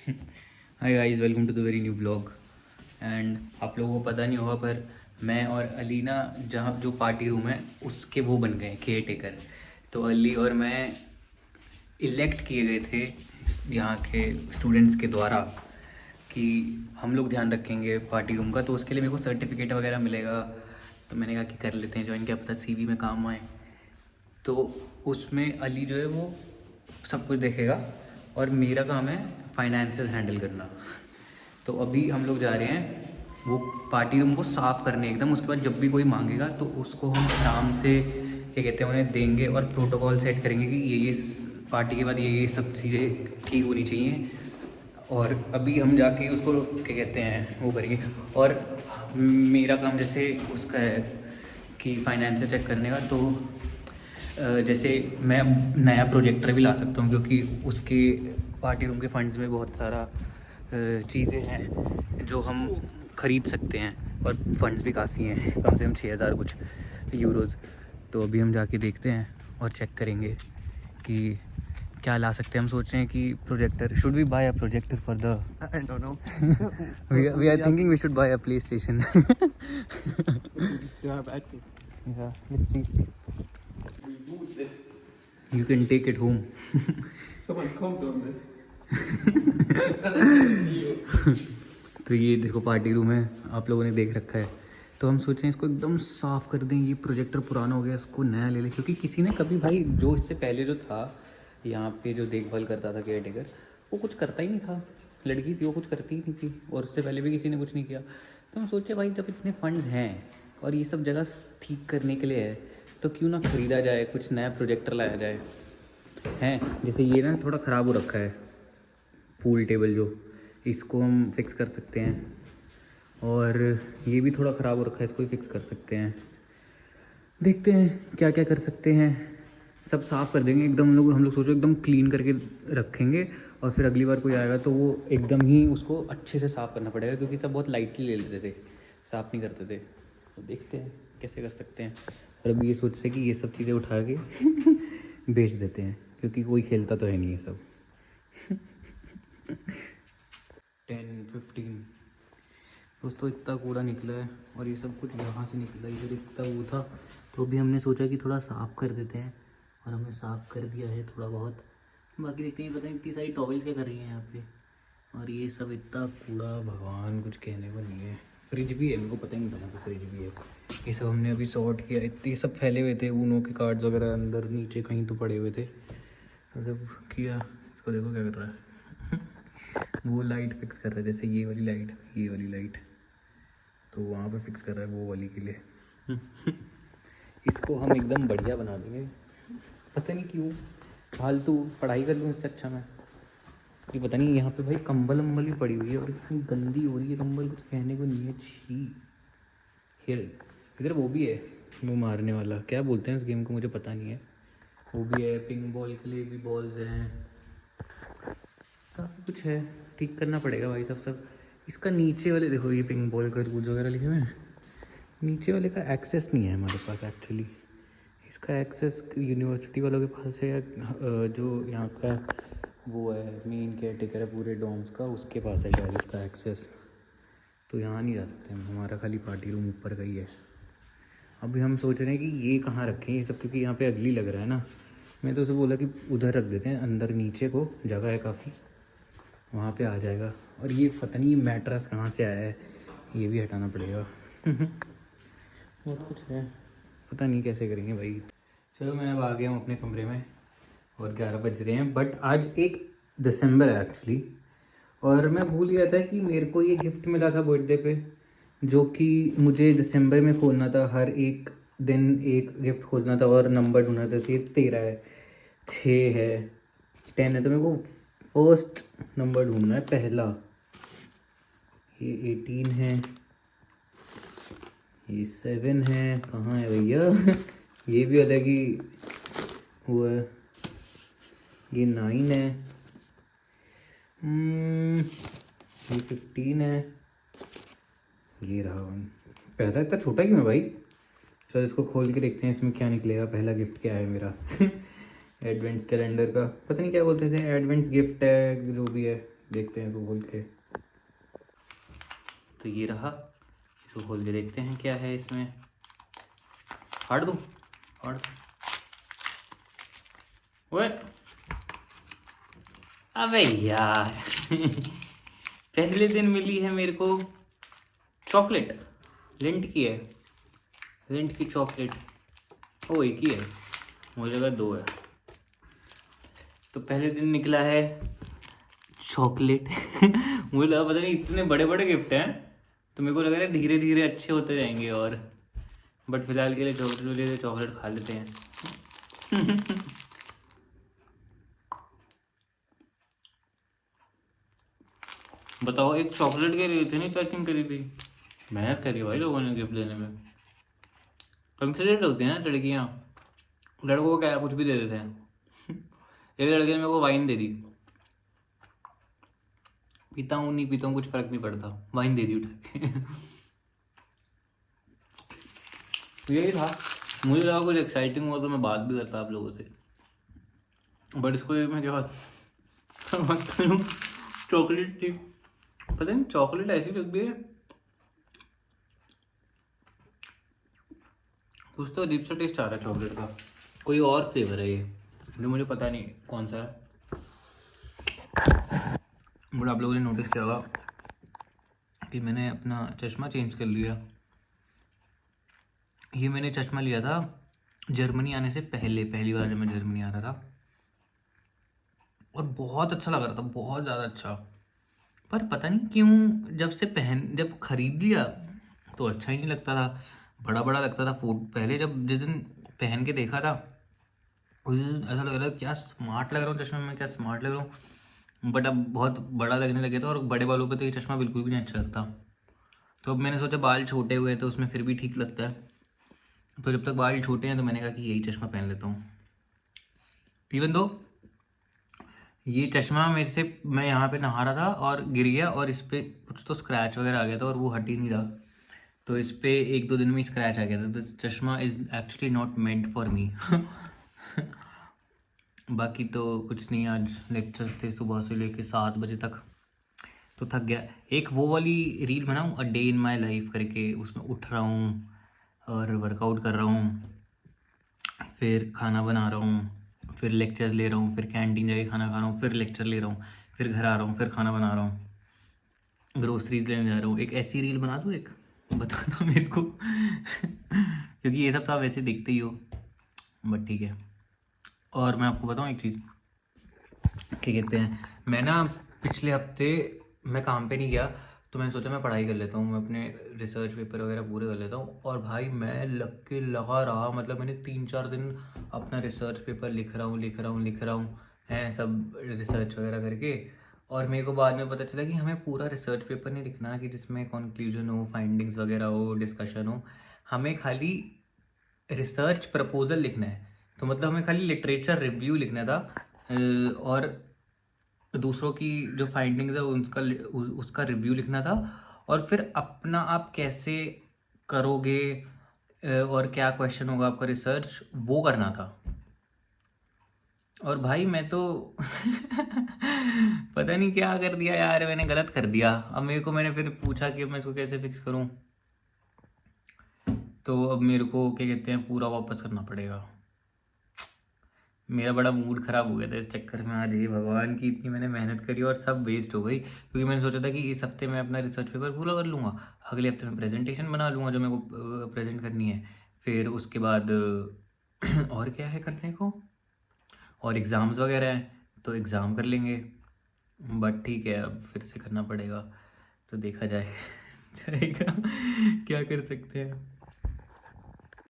Hi guys, welcome to the very new blog. And आप लोगों को पता नहीं होगा पर मैं और अली ना जहाँ जो पार्टी रूम है उसके वो बन गए केयर टेकर। तो अली और मैं इलेक्ट किए गए थे यहाँ के स्टूडेंट्स के द्वारा कि हम लोग ध्यान रखेंगे पार्टी रूम का। तो उसके लिए मेरे को सर्टिफिकेट वगैरह मिलेगा, तो मैंने कहा कि कर लेते हैं ज्वाइन, क्या पता सीवी में काम आए। तो उसमें अली जो है वो सब कुछ देखेगा और मेरा काम है फाइनेंसेस हैंडल करना। तो अभी हम लोग जा रहे हैं वो पार्टी रूम को साफ़ करने एकदम। उसके बाद जब भी कोई मांगेगा तो उसको हम आराम से क्या कहते हैं उन्हें देंगे और प्रोटोकॉल सेट करेंगे कि ये पार्टी के बाद ये सब चीज़ें ठीक होनी चाहिए। और अभी हम जाके उसको क्या कहते हैं वो करेंगे। और मेरा काम जैसे उसका है कि फाइनेंस चेक करने का। तो जैसे मैं नया प्रोजेक्टर भी ला सकता हूँ क्योंकि उसके पार्टी रूम के फंड्स में बहुत सारा चीज़ें हैं जो हम ख़रीद सकते हैं और फंड्स भी काफ़ी हैं, कम से कम 6,000 कुछ यूरोज़। तो अभी हम जाके देखते हैं और चेक करेंगे कि क्या ला सकते हैं। हम सोच रहे हैं कि projector, should we buy a projector for the I don't know. We are thinking we should buy a PlayStation. To have access. Yeah, let's see. We moved this. You can take it home. Someone commented on this. तो ये देखो party room है, आप लोगों ने देख रखा है। तो हम सोच रहे हैं इसको एकदम साफ़ कर दें। ये प्रोजेक्टर पुराना हो गया, इसको नया ले लें क्योंकि किसी ने कभी भाई जो इससे पहले जो था यहाँ पे जो देखभाल करता था केयर टेकर, वो कुछ करता ही नहीं था। लड़की थी वो कुछ करती ही नहीं थी और उससे पहले भी किसी ने कुछ नहीं किया। तो हम सोचे भाई जब इतने फंड्स हैं और ये सब जगह ठीक करने के लिए है तो क्यों ना ख़रीदा जाए, कुछ नया प्रोजेक्टर लाया जाए। हैं जैसे ये ना थोड़ा ख़राब हो रखा है पूल टेबल, जो इसको हम फिक्स कर सकते हैं। और ये भी थोड़ा ख़राब हो रखा है, इसको भी फिक्स कर सकते हैं। देखते हैं क्या क्या कर सकते हैं। सब साफ़ कर देंगे एकदम। हम लोग सोचो एकदम क्लीन करके रखेंगे और फिर अगली बार कोई आएगा तो वो एकदम ही उसको अच्छे से साफ़ करना पड़ेगा क्योंकि सब बहुत लाइटली ले लेते थे, साफ़ नहीं करते थे। तो देखते हैं कैसे कर सकते हैं। और अभी ये सोच रहे कि ये सब चीज़ें उठा के बेच देते हैं क्योंकि कोई खेलता तो है नहीं ये सब। 10-15 दोस्तों इतना कूड़ा निकला है और ये सब कुछ यहाँ से निकला, इधर इतना वो था। तो अभी हमने सोचा कि थोड़ा साफ़ कर देते हैं और हमने साफ़ कर दिया है थोड़ा बहुत। बाकी देखते हैं, पता नहीं इतनी सारी टॉवल्स क्या कर रही हैं यहाँ पे। और ये सब इतना कूड़ा, भगवान कुछ कहने को नहीं है। फ्रिज भी है, मेरे को पता ही नहीं था यहाँ पे फ्रिज भी है। ये सब हमने अभी सॉर्ट किया। इतने सब फैले हुए थे, ऊनो के कार्ड्स वगैरह अंदर नीचे कहीं तो पड़े हुए थे, तो सब किया। इसको देखो क्या कर रहा है। वो लाइट फिक्स कर रहा है, जैसे ये वाली लाइट, ये वाली लाइट तो वहाँ पे फिक्स कर रहा है वो वाली के लिए। इसको हम एकदम बढ़िया बना देंगे। पता नहीं क्यों फालतू पढ़ाई कर लूँ इससे अच्छा मैं। ये पता नहीं यहाँ पे भाई कंबल अम्बल भी पड़ी हुई है और इतनी गंदी हो रही है कंबल, कुछ कहने को नहीं है। छी। हियर इधर वो भी है, वो मारने वाला, क्या बोलते हैं उस गेम को मुझे पता नहीं है। वो भी है, पिंक बॉल के लिए भी बॉल्स हैं, काफ़ी कुछ है। ठीक करना पड़ेगा भाई सब। इसका नीचे वाले देखो, ये पिंक बॉल का रूल्स वगैरह लिखे हुए हैं। नीचे वाले का एक्सेस नहीं है हमारे पास एक्चुअली। इसका एक्सेस यूनिवर्सिटी वालों के पास है या जो यहाँ का वो है मेन केयर टेकर है पूरे डॉम्स का, उसके पास है शायद इसका एक्सेस। तो यहाँ नहीं जा सकते हम, हमारा खाली पार्टी रूम ऊपर का ही है। अभी हम सोच रहे हैं कि ये कहाँ रखें ये सब, क्योंकि यहाँ पे अगली लग रहा है ना। मैं तो उसे बोला कि उधर रख देते हैं, अंदर नीचे को जगह है काफ़ी, वहाँ पे आ जाएगा। और ये पता नहीं मैट्रेस कहाँ से आया है, ये भी हटाना पड़ेगा। बहुत कुछ है, पता नहीं कैसे करेंगे भाई। चलो मैं अब आ गया हूँ अपने कमरे में और 11 बज रहे हैं। बट आज 1 दिसंबर है एक्चुअली, और मैं भूल गया था कि मेरे को ये गिफ्ट मिला था बर्थडे पे, जो कि मुझे दिसंबर में खोलना था। हर एक दिन एक गिफ्ट खोलना था और नंबर ढूंढना था। जैसे 13 है, 6 है, 10 है, तो मेरे को फर्स्ट नंबर ढूंढना है, पहला। ये 18 है, ये 7 है, कहाँ है भैया। ये भी अलग ही हुआ है। ये 9 है, ये 15 है, ये रहा 1। पहला इतना छोटा क्यों है भाई। चलो इसको खोल के देखते हैं इसमें क्या निकलेगा। पहला गिफ्ट क्या है मेरा। एडवेंट्स कैलेंडर का, पता नहीं क्या बोलते थे, एडवेंट्स गिफ्ट है जो भी है, देखते हैं इसको खोल के। तो ये रहा, इसको खोल के देखते हैं क्या है इसमें। फाड़ दूँ? फाड़ दूँ? ओए अबे यार पहले दिन मिली है मेरे को चॉकलेट, लिंट की है, लिंट की चॉकलेट। ओ एक ही है, मुझे लगा 2 है। तो पहले दिन निकला है चॉकलेट मुझे लगा पता नहीं इतने बड़े बड़े गिफ्ट हैं, तो मेरे को लग रहा है धीरे धीरे अच्छे होते जाएंगे। और बट फिलहाल के लिए चॉकलेट खा लेते हैं बताओ, एक चॉकलेट के लिए इतनी पैकिंग करी थी, मेहनत करी भाई लोगों ने गिफ्ट देने में। कंसिडरेट होती हैं ना लड़कियाँ, लड़कों को क्या कुछ भी दे देते हैं एक लड़के ने मेरे को वाइन दे दी, पीता हूँ नहीं पीता हूँ कुछ फर्क नहीं पड़ता, वाइन दे दी उठा के यही था। मुझे लगा कुछ एक्साइटिंग हुआ तो मैं बात भी करता आप लोगों से, बट इसको मैं क्या बात करूँ, चॉकलेट थी, पता नहीं चॉकलेट ऐसी लगती है, कुछ तो अजीब सा टेस्ट आ रहा है चॉकलेट का, कोई और फ्लेवर है ये जो मुझे पता नहीं कौन सा है। बट आप लोगों ने नोटिस किया होगा कि मैंने अपना चश्मा चेंज कर लिया। ये मैंने चश्मा लिया था जर्मनी आने से पहले, पहली बार जब मैं जर्मनी आ रहा था, और बहुत अच्छा लग रहा था, बहुत ज़्यादा अच्छा। पर पता नहीं क्यों जब खरीद लिया तो अच्छा ही नहीं लगता था, बड़ा बड़ा लगता था। पहले जिस दिन पहन के देखा था उस दिन ऐसा लग रहा था क्या स्मार्ट लग रहा हूँ चश्मे में, क्या स्मार्ट लग रहा हूँ। बट अब बहुत बड़ा लगने लगे था, और बड़े बालों पे तो ये चश्मा बिल्कुल भी नहीं अच्छा लगता। तो अब मैंने सोचा बाल छोटे हुए तो उसमें फिर भी ठीक लगता है, तो जब तक बाल छोटे हैं तो मैंने कहा कि यही चश्मा पहन लेता हूँ। इवन दो ये चश्मा मेरे से, मैं यहाँ पे नहा रहा था और गिर गया, और इस पर कुछ तो स्क्रैच वगैरह आ गया था और वो हट ही नहीं रहा, तो इस पर 1-2 दिन में स्क्रैच आ गया था। तो चश्मा is actually not meant for me बाकी तो कुछ नहीं, आज लेक्चर्स थे सुबह से लेके 7 बजे तक, तो थक गया। एक वो वाली रील बनाऊँ, a day in my life करके, उसमें उठ रहा हूँ और वर्कआउट कर रहा हूँ, फिर खाना बना रहा हूँ, फिर लेक्चर्स ले रहा हूँ, फिर कैंटीन जाके खाना खा रहा हूँ, फिर लेक्चर ले रहा हूँ, फिर घर आ रहा हूँ, फिर खाना बना रहा हूँ, ग्रोसरीज लेने जा रहा हूँ। एक ऐसी रील बना दूँ, एक बताना मेरे को क्योंकि ये सब तो आप वैसे देखते ही हो, बट ठीक है। और मैं आपको बताऊँ एक चीज़, क्या कहते हैं, मैं ना पिछले हफ्ते मैं काम पे नहीं गया, तो मैंने सोचा मैं पढ़ाई कर लेता हूँ, मैं अपने रिसर्च पेपर वगैरह पूरे कर लेता हूँ। और भाई मैं लगा रहा, मतलब मैंने 3-4 दिन अपना रिसर्च पेपर लिख रहा हूँ हैं, सब रिसर्च वगैरह करके। और मेरे को बाद में पता चला कि हमें पूरा रिसर्च पेपर नहीं लिखना कि जिसमें कंक्लूजन हो, फाइंडिंग्स वगैरह हो, डिस्कशन हो, हमें खाली रिसर्च प्रपोजल लिखना है। तो मतलब हमें खाली लिटरेचर रिव्यू लिखना था, और दूसरों की जो फाइंडिंग्स है उसका रिव्यू लिखना था, और फिर अपना आप कैसे करोगे और क्या क्वेश्चन होगा आपका रिसर्च, वो करना था। और भाई मैं तो पता नहीं क्या कर दिया यार, मैंने गलत कर दिया। अब मैंने फिर पूछा कि मैं इसको कैसे फिक्स करूं, तो अब मेरे को क्या कहते हैं पूरा वापस करना पड़ेगा। मेरा बड़ा मूड ख़राब हो गया था इस चक्कर में आज, ये भगवान की इतनी मैंने मेहनत करी और सब वेस्ट हो गई, क्योंकि मैंने सोचा था कि इस हफ्ते मैं अपना रिसर्च पेपर पूरा कर लूँगा, अगले हफ्ते में प्रेजेंटेशन बना लूँगा जो मेरे को प्रेजेंट करनी है, फिर उसके बाद और क्या है करने को, और एग्ज़ाम्स वगैरह हैं तो एग्ज़ाम कर लेंगे। बट ठीक है, अब फिर से करना पड़ेगा, तो देखा जाएगा क्या कर सकते हैं।